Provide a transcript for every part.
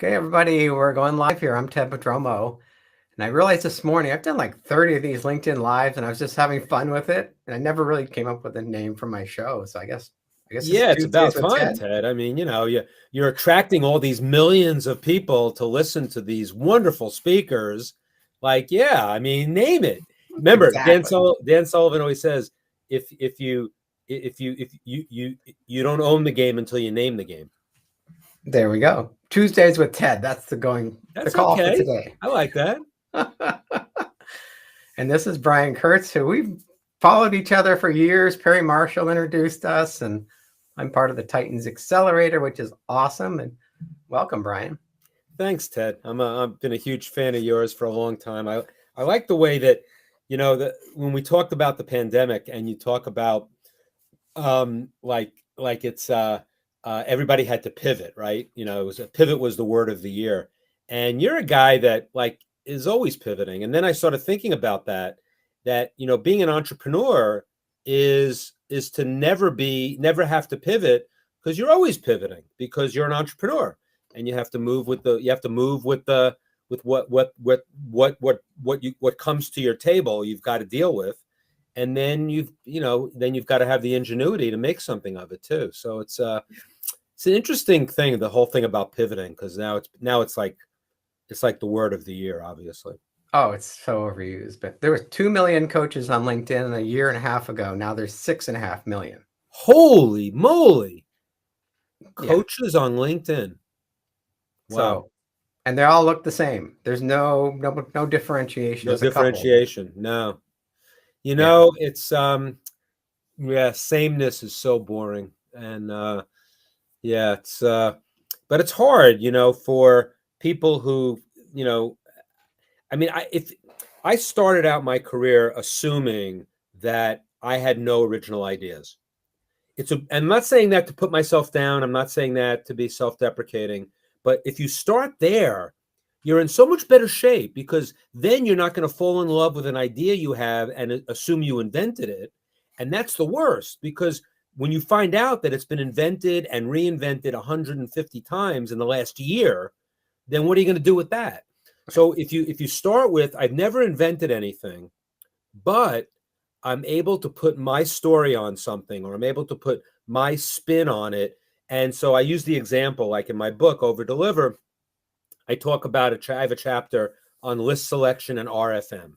Okay, everybody, we're going live here. I'm Ted Prodromou, and I realized this morning I've done like 30 of these LinkedIn lives, and I was just having fun with it, and I never really came up with a name for my show. So I guess it's Yeah, it's Tuesdays about with time, Ted. Ted. I mean, you're attracting all these millions of people to listen to these wonderful speakers. Yeah, I mean, name it. Remember, Exactly. Dan Sullivan always says, if you don't own the game until you name the game. There we go. Tuesdays with Ted. That's the That's call for okay. today. I like that. And this is Brian Kurtz, who we've followed each other for years. Perry Marshall introduced us, and I'm part of the Titans Accelerator, which is awesome. And welcome, Brian. Thanks, Ted. I've been a huge fan of yours for a long time. I like the way that, that when we talked about the pandemic and you talk about like it's everybody had to pivot, right? Pivot was the word of the year. And you're a guy that is always pivoting. And then I started thinking about that being an entrepreneur is to never have to pivot, because you're always pivoting, because you're an entrepreneur and you have to move with what comes to your table, you've got to deal with. And then you've got to have the ingenuity to make something of it too. So it's an interesting thing, the whole thing about pivoting, because now it's like the word of the year, obviously. Oh, it's so overused. But there was 2 million coaches on LinkedIn a year and a half ago. Now there's 6.5 million. Holy moly. Yeah. Coaches on LinkedIn. Wow. So, and they all look the same. There's no differentiation. No There's a couple. differentiation. No. It's sameness is so boring. And it's but it's hard, for people who, I mean, if I started out my career assuming that I had no original ideas. I'm not saying that to put myself down. I'm not saying that to be self-deprecating. But if you start there, you're in so much better shape, because then you're not going to fall in love with an idea you have and assume you invented it. And that's the worst, because when you find out that it's been invented and reinvented 150 times in the last year, then what are you going to do with that? So if you start with, I've never invented anything, but I'm able to put my story on something, or I'm able to put my spin on it. And so I use the example, like in my book, Over Deliver, I talk about I have a chapter on list selection and RFM.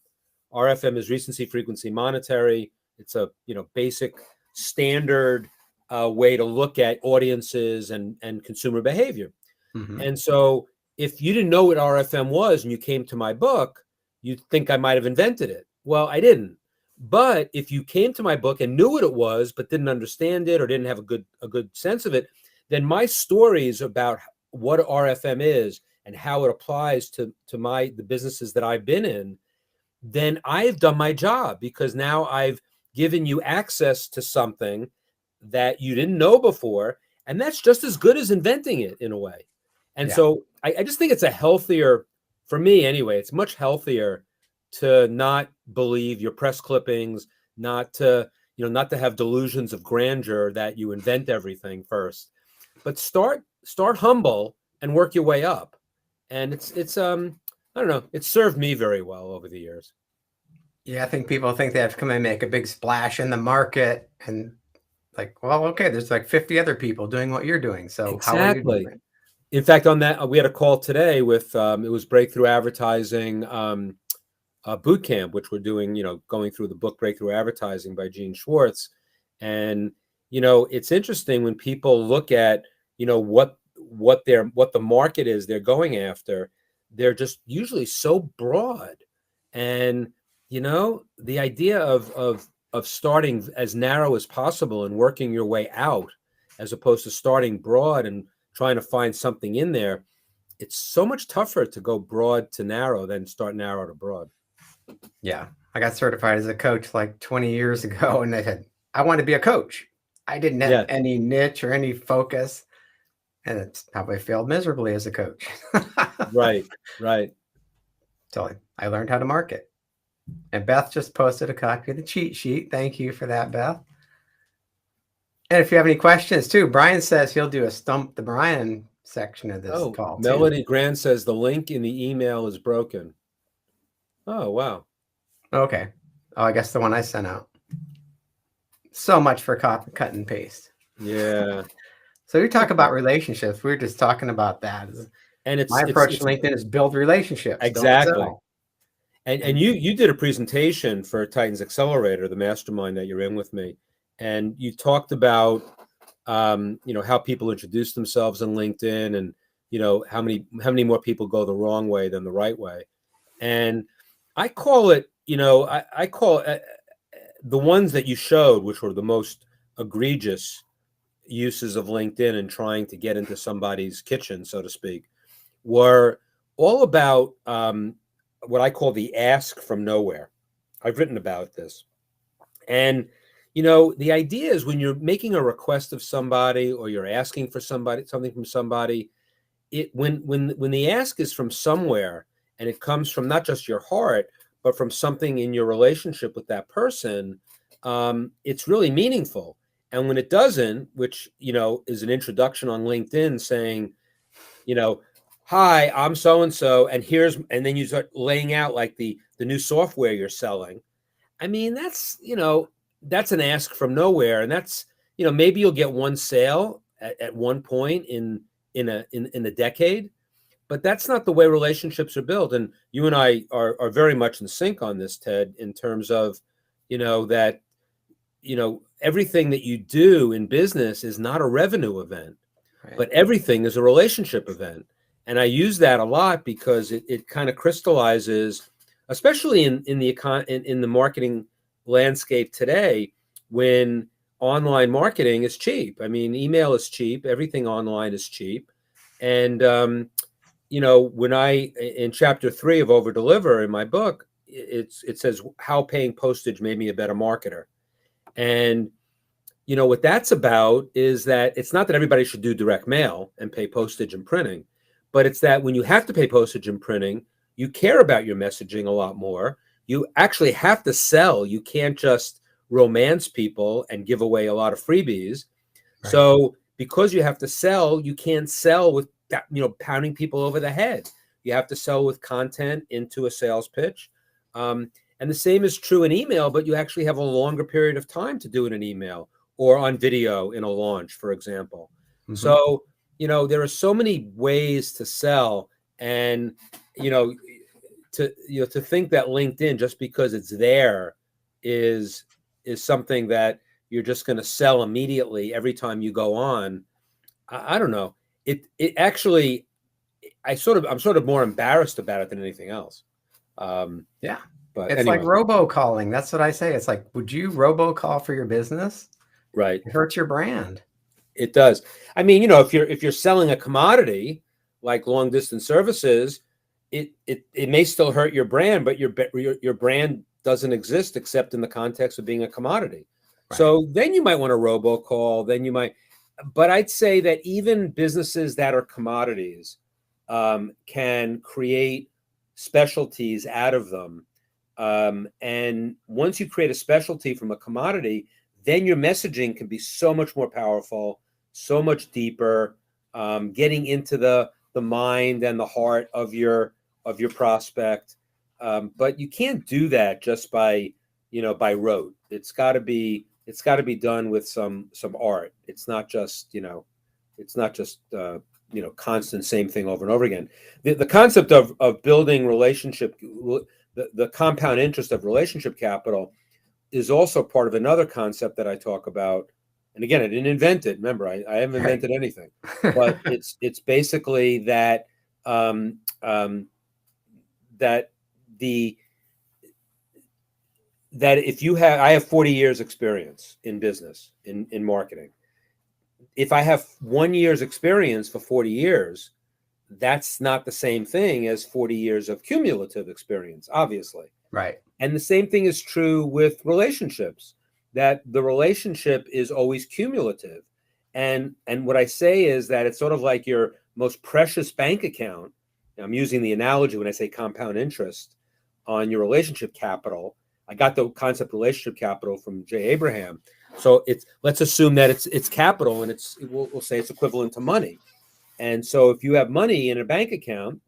RFM is recency, frequency, monetary. It's a basic standard way to look at audiences and consumer behavior. Mm-hmm. And so if you didn't know what RFM was and you came to my book, you'd think I might have invented it. Well, I didn't. But if you came to my book and knew what it was, but didn't understand it or didn't have a good sense of it, then my stories about what RFM is and how it applies to the businesses that I've been in, then I've done my job, because now I've given you access to something that you didn't know before. And that's just as good as inventing it in a way. And so I just think it's a healthier, for me anyway, it's much healthier to not believe your press clippings, not to have delusions of grandeur that you invent everything first, but start humble and work your way up. And it's I don't know, it's served me very well over the years. Yeah, I think people think they have to come and make a big splash in the market, and well, okay, there's like 50 other people doing what you're doing. So how are you doing it? In fact, on that, we had a call today with it was Breakthrough Advertising boot camp, which we're doing, going through the book Breakthrough Advertising by Gene Schwartz. And it's interesting when people look at what the market is they're going after. They're just usually so broad. And the idea of starting as narrow as possible and working your way out, as opposed to starting broad and trying to find something in there, it's so much tougher to go broad to narrow than start narrow to broad. Yeah, I got certified as a coach like 20 years ago, and they said I want to be a coach. I didn't have any niche or any focus, and it's probably failed miserably as a coach. Right. So I learned how to market. And Beth just posted a copy of the cheat sheet. Thank you for that, Beth. And if you have any questions too, Brian says he'll do a Stump the Brian section of this Oh, call too. Melody Grant says the link in the email is broken. Oh, wow. Okay. Oh, I guess the one I sent out. So much for cut and paste. Yeah. So you talk about relationships. We were just talking about that. And My approach to LinkedIn is build relationships. Exactly. Don't sell. And you did a presentation for Titans Accelerator, the mastermind that you're in with me, and you talked about how people introduce themselves on LinkedIn, and how many more people go the wrong way than the right way. And I call it, I call it, the ones that you showed, which were the most egregious uses of LinkedIn and trying to get into somebody's kitchen, so to speak, were all about what I call the ask from nowhere. I've written about this. And, the idea is when you're making a request of somebody or you're asking for something from somebody, when the ask is from somewhere and it comes from not just your heart, but from something in your relationship with that person, it's really meaningful. And when it doesn't, which, is an introduction on LinkedIn saying, hi, I'm so-and-so, and then you start laying out like the new software you're selling. I mean, that's an ask from nowhere. And that's, maybe you'll get one sale at one point in a decade, but that's not the way relationships are built. And you and I are very much in sync on this, Ted, in terms of, that, everything that you do in business is not a revenue event, right, but everything is a relationship event. And I use that a lot because it kind of crystallizes, especially in the marketing landscape today, when online marketing is cheap. I mean, email is cheap. Everything online is cheap. And, when in chapter 3 of Over Deliver in my book, it says how paying postage made me a better marketer. And, what that's about is that it's not that everybody should do direct mail and pay postage and printing, but it's that when you have to pay postage and printing, you care about your messaging a lot more. You actually have to sell. You can't just romance people and give away a lot of freebies. Right. So because you have to sell, you can't sell with, pounding people over the head. You have to sell with content into a sales pitch. And the same is true in email, but you actually have a longer period of time to do it in email or on video in a launch, for example. Mm-hmm. So, there are so many ways to sell, and, to think that LinkedIn, just because it's there, is something that you're just going to sell immediately every time you go on. I don't know. It actually, I'm sort of more embarrassed about it than anything else. Yeah. But it's anyway. like robocalling. That's what I say. It's like, would you robocall for your business? Right. It hurts your brand. It does. I mean, if you're selling a commodity like long distance services, it may still hurt your brand, but your brand doesn't exist except in the context of being a commodity. Right. So then you might want to robocall. Then you might, but I'd say that even businesses that are commodities can create specialties out of them. And once you create a specialty from a commodity, then your messaging can be so much more powerful, so much deeper, getting into the mind and the heart of your prospect. But you can't do that just by rote. It's got to be done with some art. It's not just constant same thing over and over again. The concept of building relationship, the compound interest of relationship capital, is also part of another concept that I talk about. And again, I didn't invent it. Remember, I haven't invented anything, but it's basically that that if I have 40 years experience in business, in marketing. If I have 1 year's experience for 40 years, that's not the same thing as 40 years of cumulative experience, obviously. Right. And the same thing is true with relationships, that the relationship is always cumulative. And what I say is that it's sort of like your most precious bank account. I'm using the analogy when I say compound interest on your relationship capital. I got the concept relationship capital from Jay Abraham. So let's assume that it's capital, and we'll say it's equivalent to money. And so if you have money in a bank account,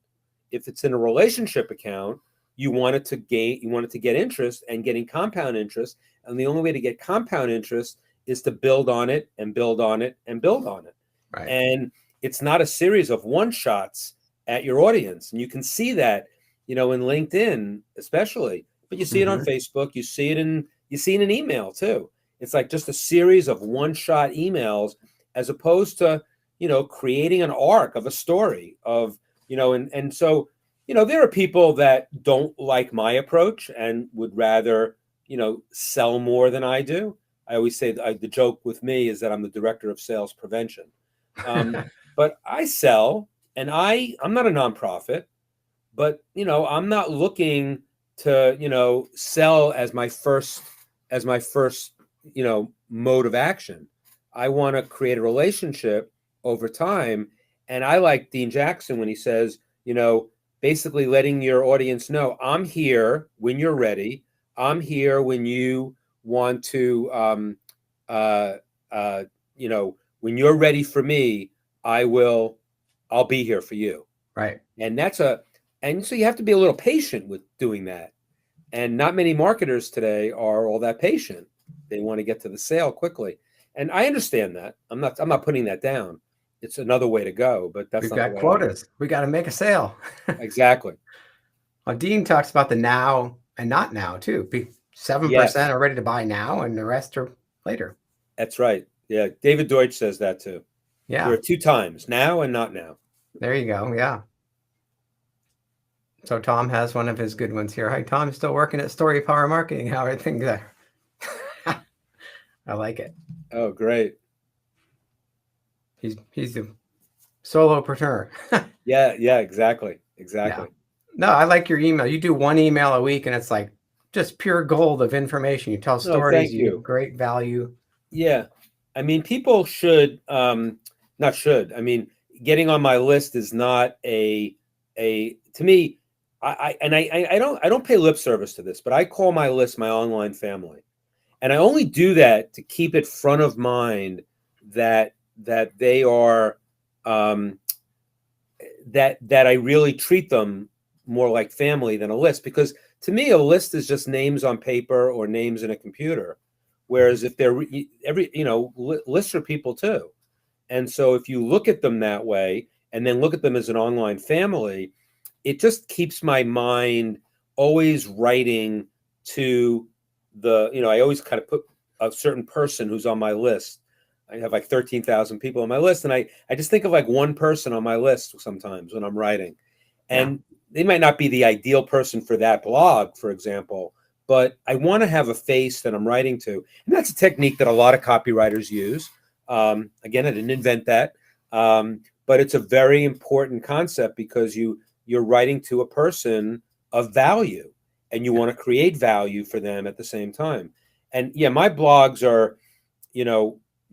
if it's in a relationship account, you want it to get interest, and getting compound interest. And the only way to get compound interest is to build on it and build on it and build on it. Right. And it's not a series of one shots at your audience. And you can see that, in LinkedIn, especially, but you see it on Facebook, you see it in email too. It's like just a series of one shot emails, as opposed to, creating an arc of a story of, and so, there are people that don't like my approach and would rather, sell more than I do. I always say the joke with me is that I'm the director of sales prevention. But I sell, and I'm not a nonprofit, but, I'm not looking to, sell as my first, mode of action. I want to create a relationship over time. And I like Dean Jackson when he says, basically letting your audience know, I'm here when you're ready. I'm here when you want to, when you're ready for me, I'll be here for you. Right. And and so you have to be a little patient with doing that. And not many marketers today are all that patient. They want to get to the sale quickly. And I understand that. I'm not putting that down. It's another way to go, but that's We've not got quotas. We got to make a sale. Exactly. Well, Dean talks about the now and not now too. 7% are ready to buy now, and the rest are later. That's right. Yeah. David Deutsch says that too. Yeah. There are 2 times, now and not now. There you go. Yeah. So Tom has one of his good ones here. Hi, Tom. Still working at Story Power Marketing. How are things there? I like it. Oh, great. He's the solopreneur. Yeah, exactly. Yeah. No, I like your email. You do 1 email a week, and it's like just pure gold of information. You tell stories. You give great value. Yeah. I mean, people should, not should. I mean, getting on my list is not to me, I don't pay lip service to this, but I call my list my online family. And I only do that to keep it front of mind that they are, that I really treat them more like family than a list, because to me, a list is just names on paper or names in a computer. Whereas if they're lists are people too. And so if you look at them that way, and then look at them as an online family, it just keeps my mind always writing to I always kind of put a certain person who's on my list. I have like 13,000 people on my list, and I just think of like one person on my list sometimes when I'm writing. And they might not be the ideal person for that blog, for example, but I want to have a face that I'm writing to. And that's a technique that a lot of copywriters use. Again, I didn't invent that, but it's a very important concept, because you're writing to a person of value, and you want to create value for them at the same time. And yeah, my blogs are,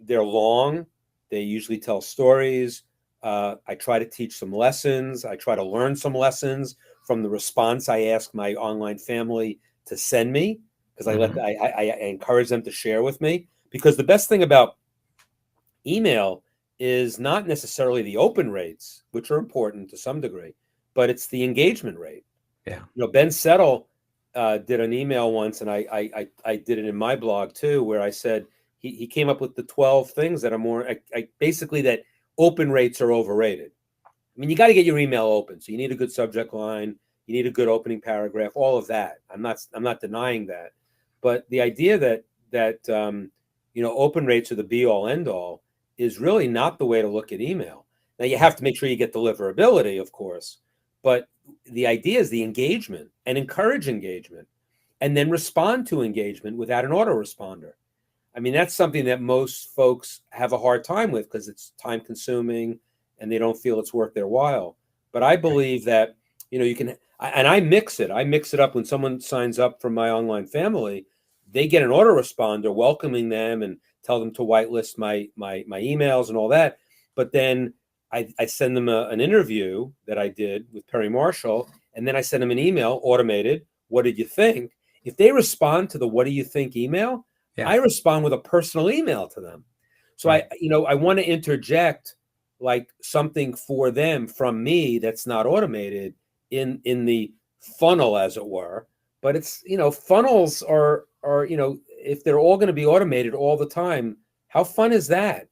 they're long. They usually tell stories. I try to teach some lessons. I try to learn some lessons from the response I ask my online family to send me, because I encourage them to share with me. Because the best thing about email is not necessarily the open rates, which are important to some degree, but it's the engagement rate. Yeah. Ben Settle did an email once, and I did it in my blog too, where I said he came up with the 12 things that are more basically that open rates are overrated. I mean, you got to get your email open, so you need a good subject line, you need a good opening paragraph, all of that. I'm not denying that, but the idea that open rates are the be all end all is really not the way to look at email. Now, you have to make sure you get deliverability, of course, but the idea is the engagement, and encourage engagement, and then respond to engagement without an autoresponder. I mean, that's something that most folks have a hard time with, because it's time consuming and they don't feel it's worth their while. But I believe that, you can, and I mix it up when someone signs up for my online family, they get an autoresponder welcoming them and tell them to whitelist my emails and all that. But then I send them an interview that I did with Perry Marshall, and then I send them an email, automated. What did you think? If they respond to the "What do you think" email, I respond with a personal email to them. So I want to interject like something for them from me that's not automated in the funnel, as it were. But it's, funnels are, if they're all going to be automated all the time, how fun is that?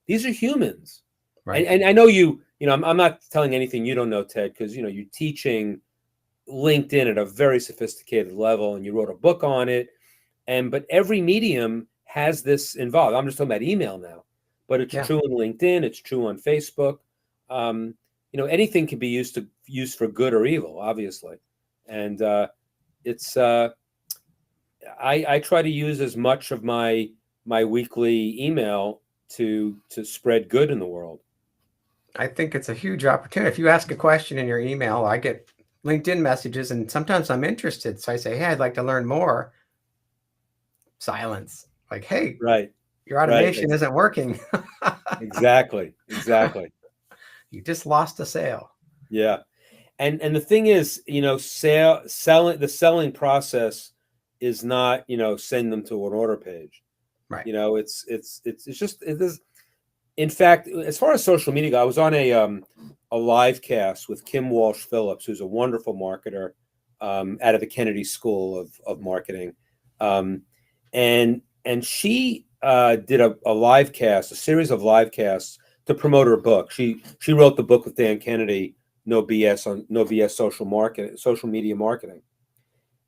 These are humans. Right. And I know I'm not telling anything you don't know, Ted, because, you're teaching LinkedIn at a very sophisticated level, and you wrote a book on it. But every medium has this involved. I'm just talking about email now, but it's true in LinkedIn. It's true on Facebook. Anything can be used for good or evil, obviously. And I try to use as much of my weekly email to spread good in the world. I think it's a huge opportunity. If you ask a question in your email, I get LinkedIn messages, and sometimes I'm interested. So I say, hey, I'd like to learn more. Silence. Like, hey, right. Your automation isn't working. Exactly. You just lost a sale. Yeah. And the thing is, the selling process is not, send them to an order page. Right. It's just, it is. In fact, as far as social media, I was on a live cast with Kim Walsh Phillips, who's a wonderful marketer out of the Kennedy School of Marketing. And she did a live cast, a series of live casts to promote her book. She wrote the book with Dan Kennedy, No BS social media marketing.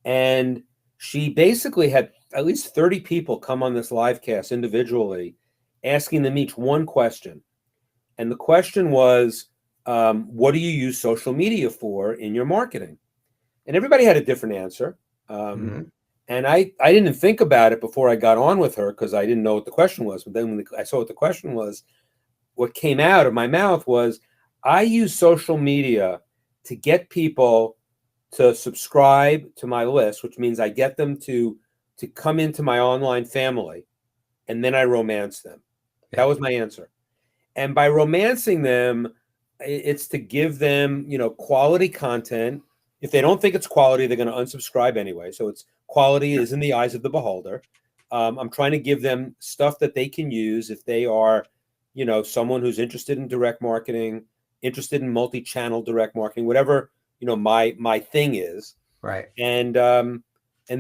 And she basically had at least 30 people come on this live cast individually, asking them each one question. And the question was, what do you use social media for in your marketing? And everybody had a different answer. And I didn't think about it before I got on with her, because I didn't know what the question was. But then when I saw what the question was, what came out of my mouth was, I use social media to get people to subscribe to my list, which means I get them to come into my online family, and then I romance them. That was my answer. And by romancing them, it's to give them, quality content. If they don't think it's quality, they're going to unsubscribe anyway. So it's quality is in the eyes of the beholder. I'm trying to give them stuff that they can use if they are, someone who's interested in direct marketing, interested in multi-channel direct marketing, whatever, my thing is. Right. And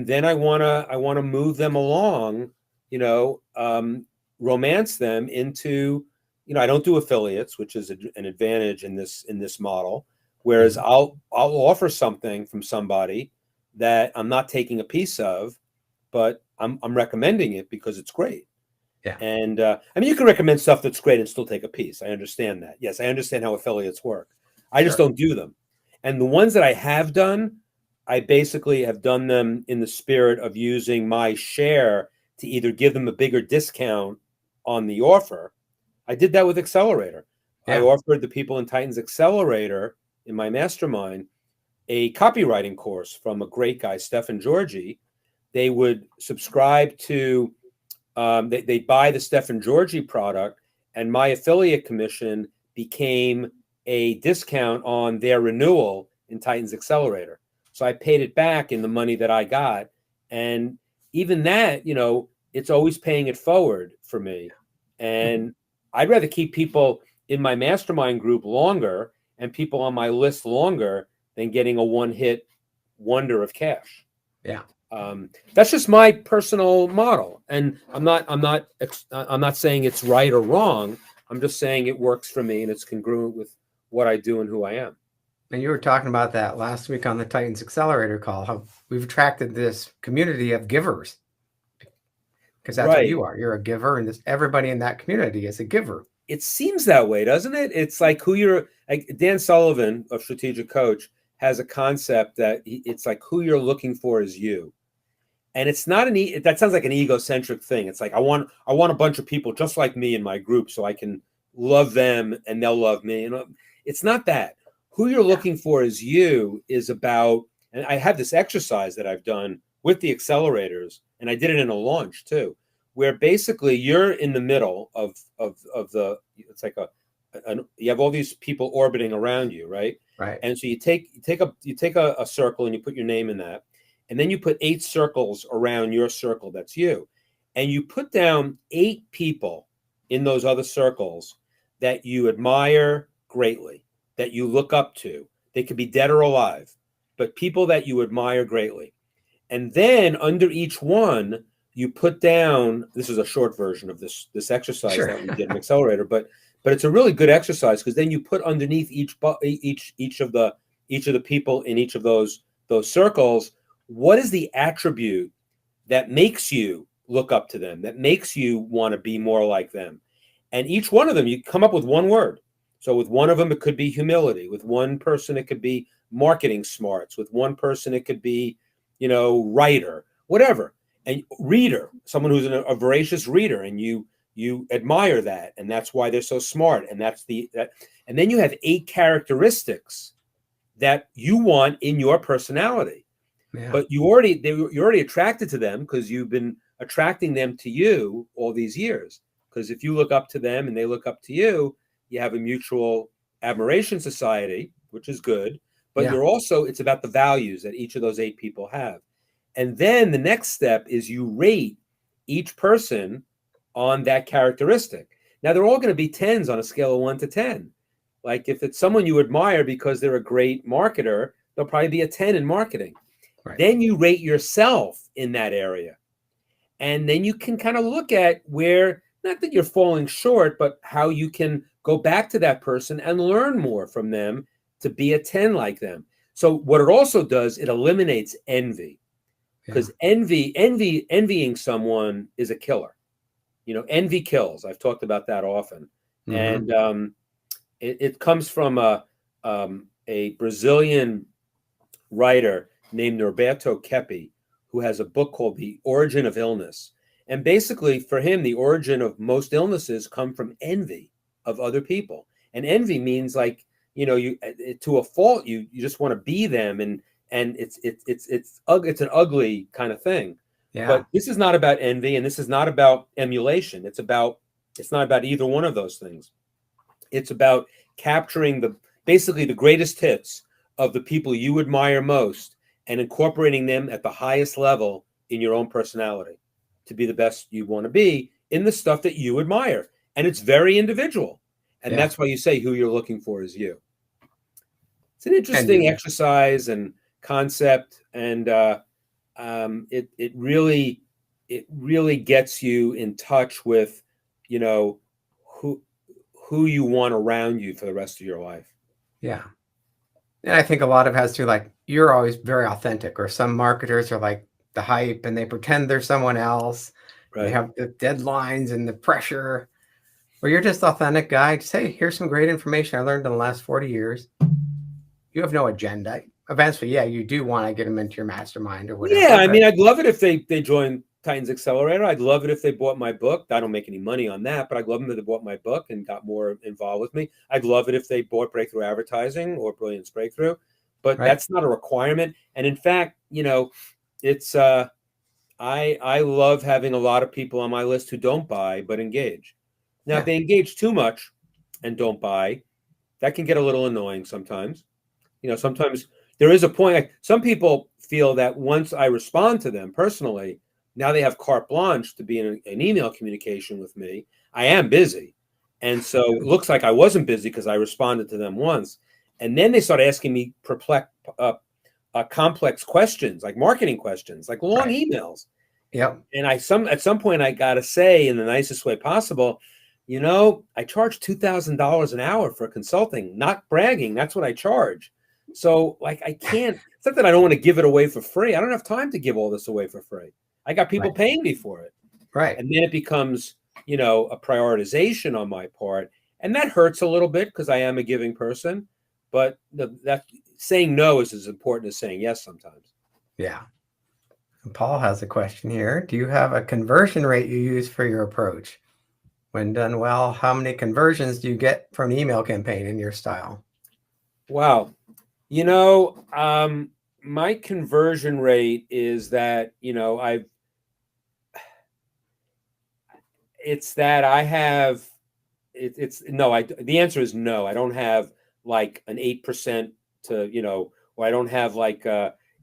then I want to move them along, romance them into, I don't do affiliates, which is an advantage in this model. Whereas I'll offer something from somebody that I'm not taking a piece of, but I'm recommending it because it's great. Yeah. And you can recommend stuff that's great and still take a piece. I understand that. Yes, I understand how affiliates work. I just don't do them. And the ones that I have done, I basically have done them in the spirit of using my share to either give them a bigger discount on the offer. I did that with Accelerator. I offered the people in Titans Accelerator in my mastermind a copywriting course from a great guy, Stefan Georgi. They would subscribe to, they'd buy the Stefan Georgi product, and my affiliate commission became a discount on their renewal in Titans Accelerator. So I paid it back in the money that I got. And even that, it's always paying it forward for me. And I'd rather keep people in my mastermind group longer and people on my list longer than getting a one-hit wonder of cash. Yeah. That's just my personal model. And I'm not saying it's right or wrong. I'm just saying it works for me and it's congruent with what I do and who I am. And you were talking about that last week on the Titans Accelerator call, how we've attracted this community of givers. Because that's what you are. You're a giver, and everybody in that community is a giver. It seems that way, doesn't it? It's like Dan Sullivan of Strategic Coach has a concept that it's like who you're looking for is you. And it's not that sounds like an egocentric thing. It's like, I want a bunch of people just like me in my group so I can love them and they'll love me. It's not that. Who you're looking for is you is about, and I have this exercise that I've done with the accelerators, and I did it in a launch too, where basically you're in the middle of the, it's like you have all these people orbiting around you, right? Right. And so you take a circle and you put your name in that, and then you put 8 circles around your circle. That's you. And you put down 8 people in those other circles that you admire greatly, that you look up to. They could be dead or alive, but people that you admire greatly. And then under each one, you put down, this is a short version of this exercise Sure. that we did in Accelerator, but it's a really good exercise, because then you put underneath each of the people in each of those circles, what is the attribute that makes you look up to them, that makes you want to be more like them? And each one of them, you come up with one word. So with one of them, it could be humility. With one person, it could be marketing smarts. With one person, it could be, writer, whatever. And reader, someone who's a voracious reader, and you admire that, and that's why they're so smart. And and then you have 8 characteristics that you want in your personality. Yeah. But you're already attracted to them, because you've been attracting them to you all these years. Because if you look up to them and they look up to you, you have a mutual admiration society, which is good. But it's about the values that each of those 8 people have. And then the next step is you rate each person on that characteristic. Now, they're all going to be 10s on a scale of 1 to 10. Like if it's someone you admire because they're a great marketer, they'll probably be a 10 in marketing. Right. Then you rate yourself in that area. And then you can kind of look at where, not that you're falling short, but how you can go back to that person and learn more from them to be a 10 like them. So what it also does, it eliminates envy. Because envying someone is a killer. Envy kills. I've talked about that often. Mm-hmm. And it comes from a Brazilian writer named Norberto Keppe, who has a book called The Origin of Illness. And basically, for him, the origin of most illnesses come from envy of other people. And envy means, like, you to a fault, you just want to be them, and it's an ugly kind of thing. Yeah. But this is not about envy, and this is not about emulation. It's not about either one of those things. It's about capturing basically the greatest hits of the people you admire most and incorporating them at the highest level in your own personality to be the best you want to be in the stuff that you admire. And it's very individual. And that's why you say who you're looking for is you. It's an interesting exercise and concept. And it really gets you in touch with, who you want around you for the rest of your life. Yeah. And I think a lot of it has to, like, you're always very authentic, or some marketers are like the hype and they pretend they're someone else. Right. They have the deadlines and the pressure, or you're just authentic guy. Just, hey, here's some great information I learned in the last 40 years. You have no agenda. Eventually, you do want to get them into your mastermind or whatever. Yeah, I mean, I'd love it if they joined Titans Accelerator. I'd love it if they bought my book. I don't make any money on that, but I'd love them if they bought my book and got more involved with me. I'd love it if they bought Breakthrough Advertising or Brilliance Breakthrough, but that's not a requirement. And in fact, it's I love having a lot of people on my list who don't buy but engage. Now, if they engage too much and don't buy, that can get a little annoying sometimes. Sometimes there is a point. Like, some people feel that once I respond to them personally, now they have carte blanche to be in an email communication with me. I am busy. And so it looks like I wasn't busy because I responded to them once. And then they start asking me complex questions, like marketing questions, like long emails. Yep. And at some point I got to say, in the nicest way possible, I charge $2,000 an hour for consulting, not bragging. That's what I charge. So, like, I can't, it's not that I don't want to give it away for free. I don't have time to give all this away for free. I got people paying me for it. Right. And then it becomes, a prioritization on my part. And that hurts a little bit because I am a giving person. But that saying no is as important as saying yes sometimes. Yeah. And Paul has a question here. Do you have a conversion rate you use for your approach? When done well, how many conversions do you get from an email campaign in your style? Wow. My conversion rate is that, the answer is no. I don't have like an 8% to, or I don't have like,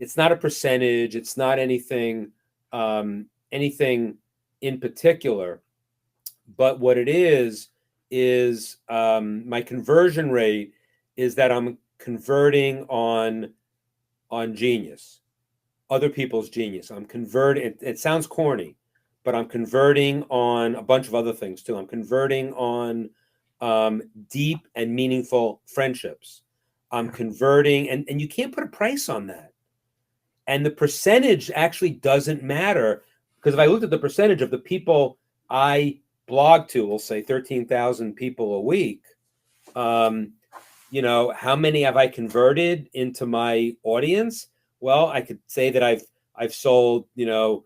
it's not a percentage. It's not anything in particular, but what it is is my conversion rate is that I'm converting on genius, other people's genius. I'm converting. It sounds corny, but I'm converting on a bunch of other things too. I'm converting on deep and meaningful friendships. I'm converting, and you can't put a price on that. And the percentage actually doesn't matter, because if I looked at the percentage of the people I blog to, we'll say 13,000 people a week, how many have I converted into my audience? Well, I could say that I've sold 2,000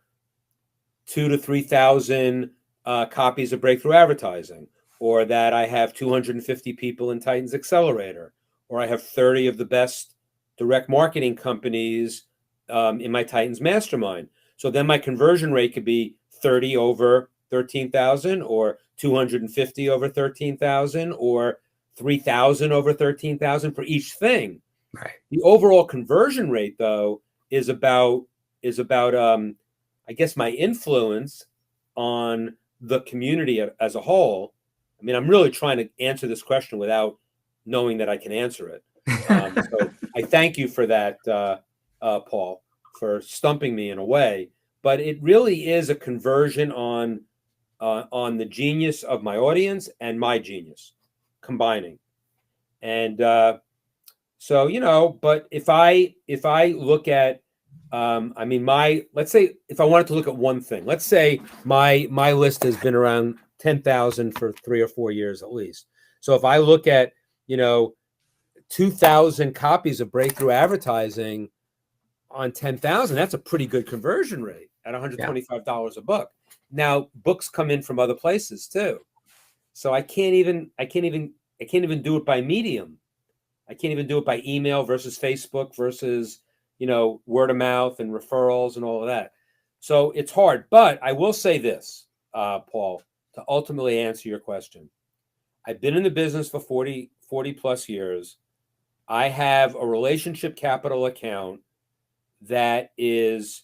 to 3,000 copies of breakthrough advertising, or that I have 250 people in Titans Accelerator, or I have 30 of the best direct marketing companies in my Titans Mastermind. So then my conversion rate could be 30 over 13,000, or 250 over 13,000, or 3,000 over 13,000 for each thing. Right. The overall conversion rate, though, is about I guess my influence on the community as a whole. I mean, I'm really trying to answer this question without knowing that I can answer it. So I thank you for that, Paul, for stumping me in a way. But it really is a conversion on the genius of my audience and my genius combining. And but if I look at let's say if I wanted to look at one thing, let's say my list has been around 10,000 for 3 or 4 years at least. So if I look at 2,000 copies of breakthrough advertising on 10,000, that's a pretty good conversion rate at $125 a book. Now, books come in from other places too, so I can't even do it by medium. I can't even do it by email versus Facebook versus word of mouth and referrals and all of that. So it's hard. But I will say this, Paul, to ultimately answer your question. I've been in the business for 40 plus years. I have a relationship capital account that is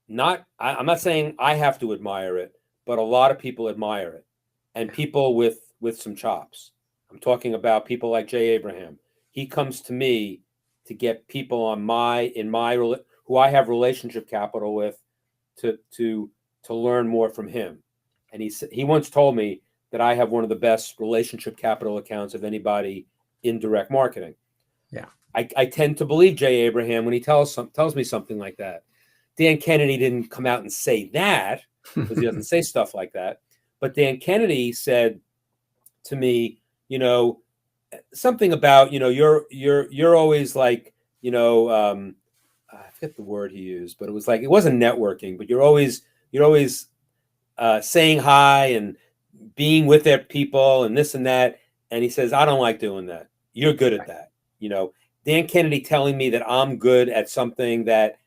not, I'm not saying I have to admire it, but a lot of people admire it, and people with some chops. I'm talking about people like Jay Abraham. He comes to me to get people who I have relationship capital with to learn more from him. And he once told me that I have one of the best relationship capital accounts of anybody in direct marketing. Yeah. I tend to believe Jay Abraham when he tells me something like that. Dan Kennedy didn't come out and say that, because he doesn't say stuff like that. But Dan Kennedy said to me, something about, you're always like, I forget the word he used, but it was like, it wasn't networking, but you're always saying hi and being with their people and this and that. And he says, I don't like doing that. You're good at that. Dan Kennedy telling me that I'm good at something that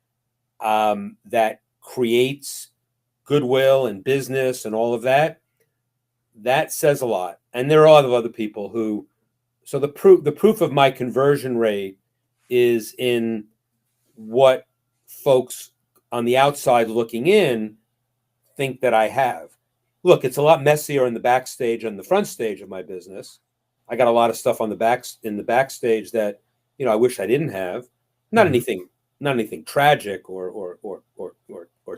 creates goodwill and business and all of that, that says a lot. And there are other people who, so the proof of my conversion rate is in what folks on the outside looking in think that I have. Look, it's a lot messier in the backstage and the front stage of my business. I got a lot of stuff in the backstage that, I wish I didn't have. Not anything tragic or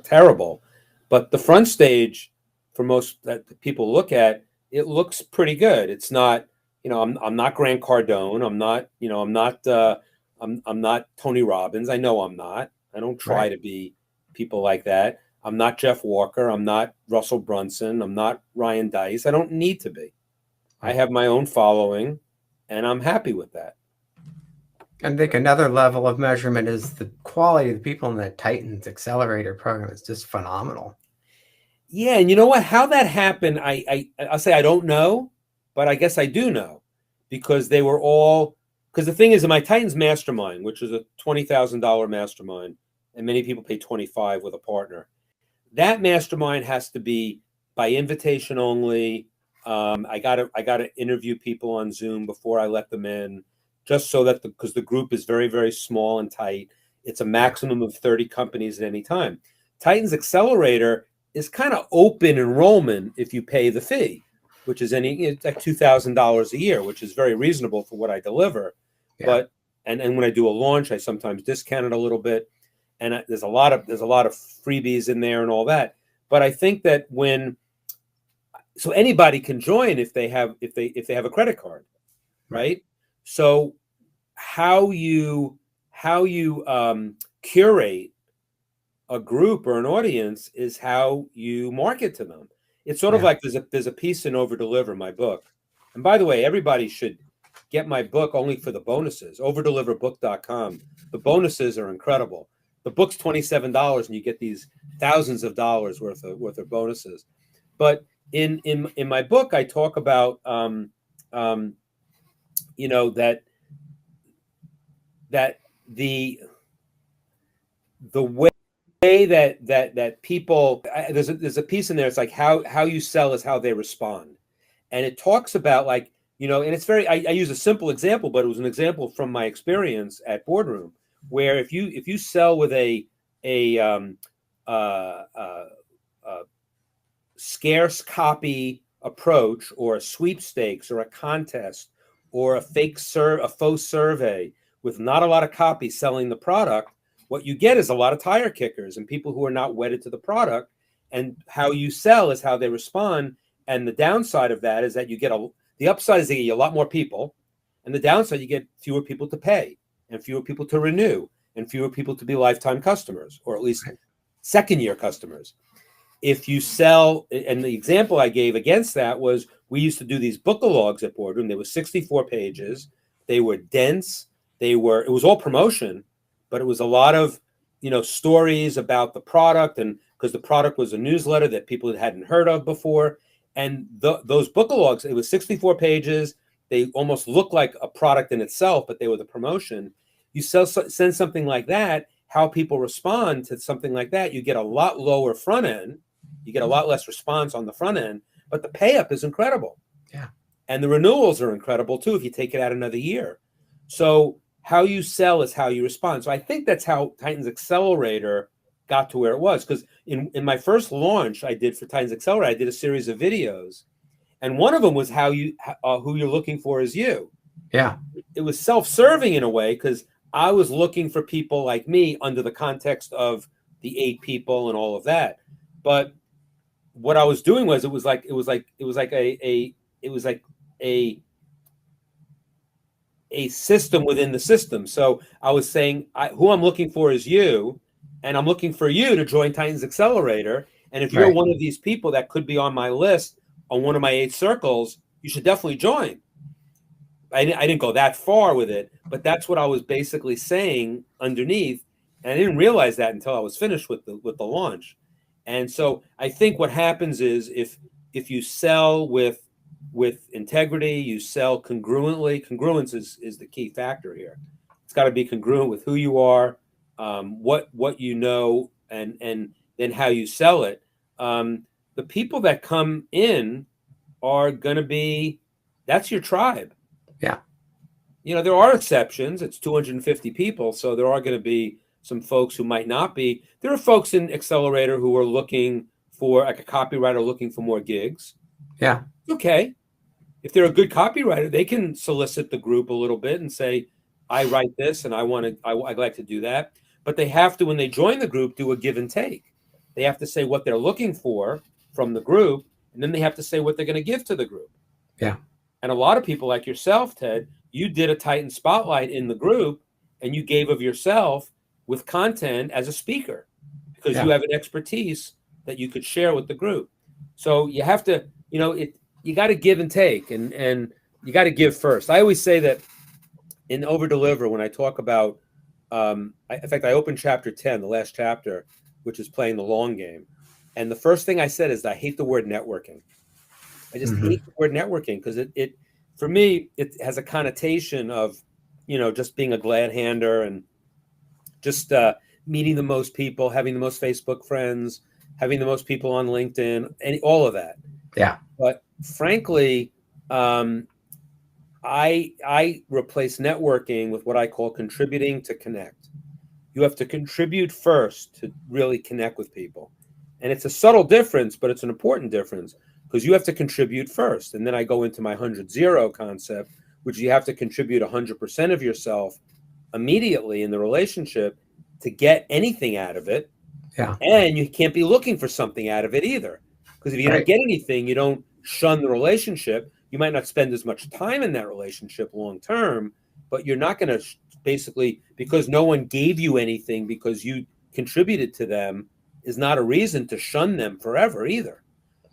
terrible, but the front stage, for most that people look at, it looks pretty good. It's not, I'm not Grant Cardone. I'm not Tony Robbins. I know I'm not. I don't try to be people like that. I'm not Jeff Walker. I'm not Russell Brunson. I'm not Ryan Dice. I don't need to be. I have my own following, and I'm happy with that. I think another level of measurement is the quality of the people in the Titans Accelerator program is just phenomenal. Yeah, and you know what? How that happened, I'll say I don't know, but I guess I do know, because they were all, because the thing is, in my Titans Mastermind, which is a $20,000 mastermind, and many people pay $25,000 with a partner, that mastermind has to be by invitation only. I gotta interview people on Zoom before I let them in, just so that because the group is very, very small and tight. It's a maximum of 30 companies at any time. Titans Accelerator is kind of open enrollment if you pay the fee. which is it's like $2,000 a year, which is very reasonable for what I deliver. Yeah. But and when I do a launch, I sometimes discount it a little bit, and there's a lot of freebies in there and all that. But I think that so anybody can join if they have a credit card, right? So how you curate a group or an audience is how you market to them. It's sort of like there's a piece in Over Deliver, my book. And by the way, everybody should get my book only for the bonuses. Overdeliverbook.com. The bonuses are incredible. The book's $27 and you get these thousands of dollars worth of bonuses. But in my book, I talk about that the way that people, there's a piece in there. It's like how you sell is how they respond, and it talks about and it's very. I use a simple example, but it was an example from my experience at Boardroom, where if you sell with a scarce copy approach, or a sweepstakes, or a contest, or a faux survey with not a lot of copy selling the product, what you get is a lot of tire kickers and people who are not wedded to the product. And how you sell is how they respond. And the downside of that is that the upside is that you get a lot more people, and the downside, you get fewer people to pay, and fewer people to renew, and fewer people to be lifetime customers, or at least second-year customers. If you sell, and the example I gave against that was, we used to do these bookalogs at Boardroom. They were 64 pages. They were dense. It was all promotion, but it was a lot of, stories about the product, and because the product was a newsletter that people hadn't heard of before. And those bookalogs, it was 64 pages. They almost looked like a product in itself, but they were the promotion. You send something like that, how people respond to something like that, you get a lot lower front end. You get a lot less response on the front end, but the pay up is incredible. Yeah. And the renewals are incredible too if you take it out another year. So how you sell is how you respond. So I think that's how Titans Accelerator got to where it was. Because in my first launch I did for Titans Accelerator, I did a series of videos. And one of them was who you're looking for is you. Yeah. It was self-serving in a way, because I was looking for people like me under the context of the 8 people and all of that. But what I was doing was it was like a system within the system. So I was saying, who I'm looking for is you, and I'm looking for you to join Titans Accelerator. And if you're one of these people that could be on my list on one of my 8 circles, you should definitely join. I didn't go that far with it, but that's what I was basically saying underneath. And I didn't realize that until I was finished with the launch. And so I think what happens is if you sell with integrity, you sell congruently. Congruence is the key factor here. It's got to be congruent with who you are, what you know, and then how you sell it. The people that come in are going to be, that's your tribe. Yeah. There are exceptions. It's 250 people, so there are going to be some folks who might not be. There are folks in Accelerator who are looking for, like a copywriter looking for more gigs. Yeah. Okay. If they're a good copywriter, they can solicit the group a little bit and say, I write this and I'd like to do that. But they have to, when they join the group, do a give and take. They have to say what they're looking for from the group, and then they have to say what they're going to give to the group. Yeah. And a lot of people like yourself, Ted, you did a Titan Spotlight in the group, and you gave of yourself with content as a speaker, because you have an expertise that you could share with the group. So you have to, you got to give and take, and you got to give first. I always say that in Over Deliver, when I talk about, in fact, I opened chapter 10, the last chapter, which is playing the long game. And the first thing I said is I hate the word networking. I just hate the word networking, because it for me, it has a connotation of, just being a glad hander and just meeting the most people, having the most Facebook friends, having the most people on LinkedIn, and all of that. Yeah. But frankly, I replace networking with what I call contributing to connect. You have to contribute first to really connect with people. And it's a subtle difference, but it's an important difference, because you have to contribute first. And then I go into my 100-0 concept, which you have to contribute 100% of yourself immediately in the relationship to get anything out of it. Yeah. And you can't be looking for something out of it either. Because if you don't get anything, you don't shun the relationship. You might not spend as much time in that relationship long term, but you're not going to basically, because no one gave you anything because you contributed to them, is not a reason to shun them forever either.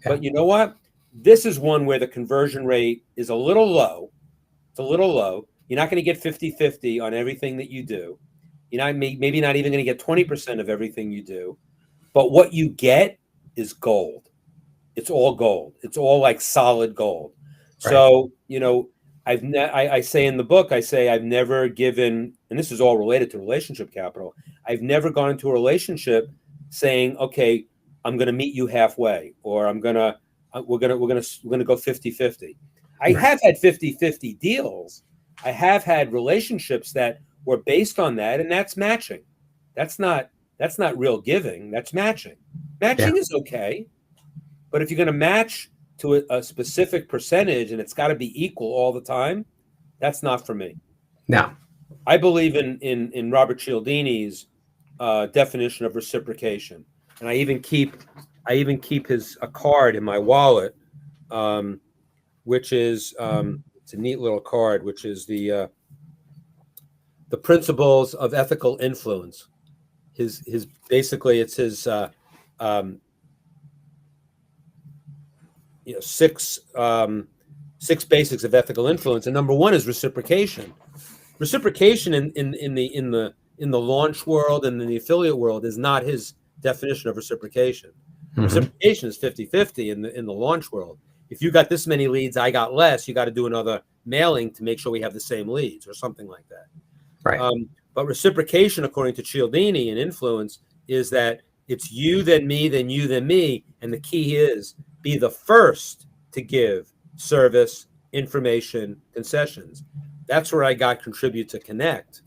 Yeah. But you know what? This is one where the conversion rate is a little low. It's a little low. You're not going to get 50-50 on everything that you do. You're not maybe not even going to get 20% of everything you do. But what you get is gold. It's all gold. It's all like solid gold. Right. So, you know, I say in the book, I say I've never given, and this is all related to relationship capital. I've never gone into a relationship saying, okay, I'm going to meet you halfway, or we're going to go 50-50. I have had 50-50 deals. I have had relationships that were based on that, and that's matching. That's not real giving. That's matching. Matching is okay, but if you're going to match to a specific percentage and it's got to be equal all the time, that's not for me. No. I believe in Robert Cialdini's definition of reciprocation, and I even keep a card in my wallet, which is it's a neat little card, which is the principles of ethical influence. His basically it's his six basics of ethical influence, and number one is reciprocation. Reciprocation in the launch world and in the affiliate world is not his definition of reciprocation. Mm-hmm. Reciprocation is 50-50 in the launch world. If you got this many leads, I got less, you got to do another mailing to make sure we have the same leads or something like that. Right. But reciprocation, according to Cialdini and influence, is that it's you, then me, then you, then me. And the key is be the first to give service, information, concessions. That's where I got contribute to connect,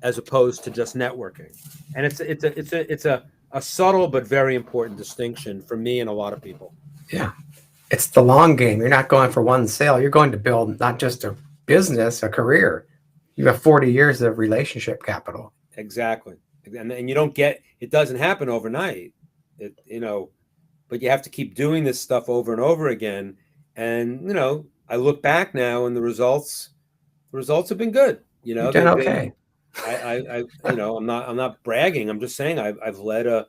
as opposed to just networking. And it's a subtle but very important distinction for me and a lot of people. Yeah. It's the long game. You're not going for one sale. You're going to build not just a business, a career. You have 40 years of relationship capital. Exactly. And you don't get, it doesn't happen overnight, but you have to keep doing this stuff over and over again. And, I look back now and the results have been good. You've done okay. I'm not bragging. I'm just saying I've led a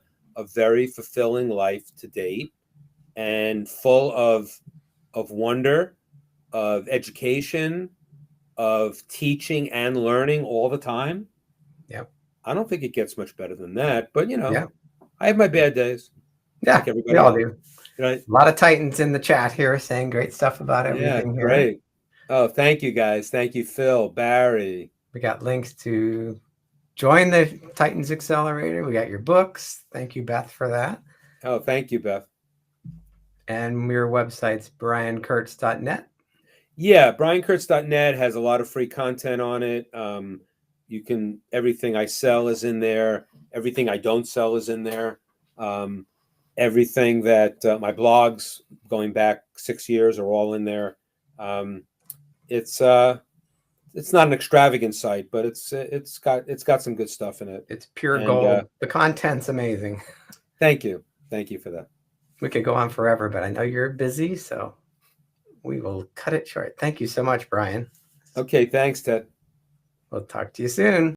very fulfilling life to date, and full of wonder, of education, of teaching and learning all the time. Yeah. I don't think it gets much better than that, but I have my bad days. Yeah, like we all do. Right. A lot of Titans in the chat here saying great stuff about everything. Yeah, great. Here. Oh, thank you guys. Thank you, Phil, Barry. We got links to join the Titans Accelerator. We got your books. Thank you, Beth, for that. Oh, thank you, Beth. And your website's briankurtz.net. Yeah, briankurtz.net has a lot of free content on it. Everything I sell is in there. Everything I don't sell is in there. Everything that my blogs going back 6 years are all in there. It's not an extravagant site, but it's got some good stuff in it. It's pure gold. The content's amazing. Thank you for that. We could go on forever, but I know you're busy, so we will cut it short. Thank you so much, Brian. Okay, thanks, Ted. We'll talk to you soon.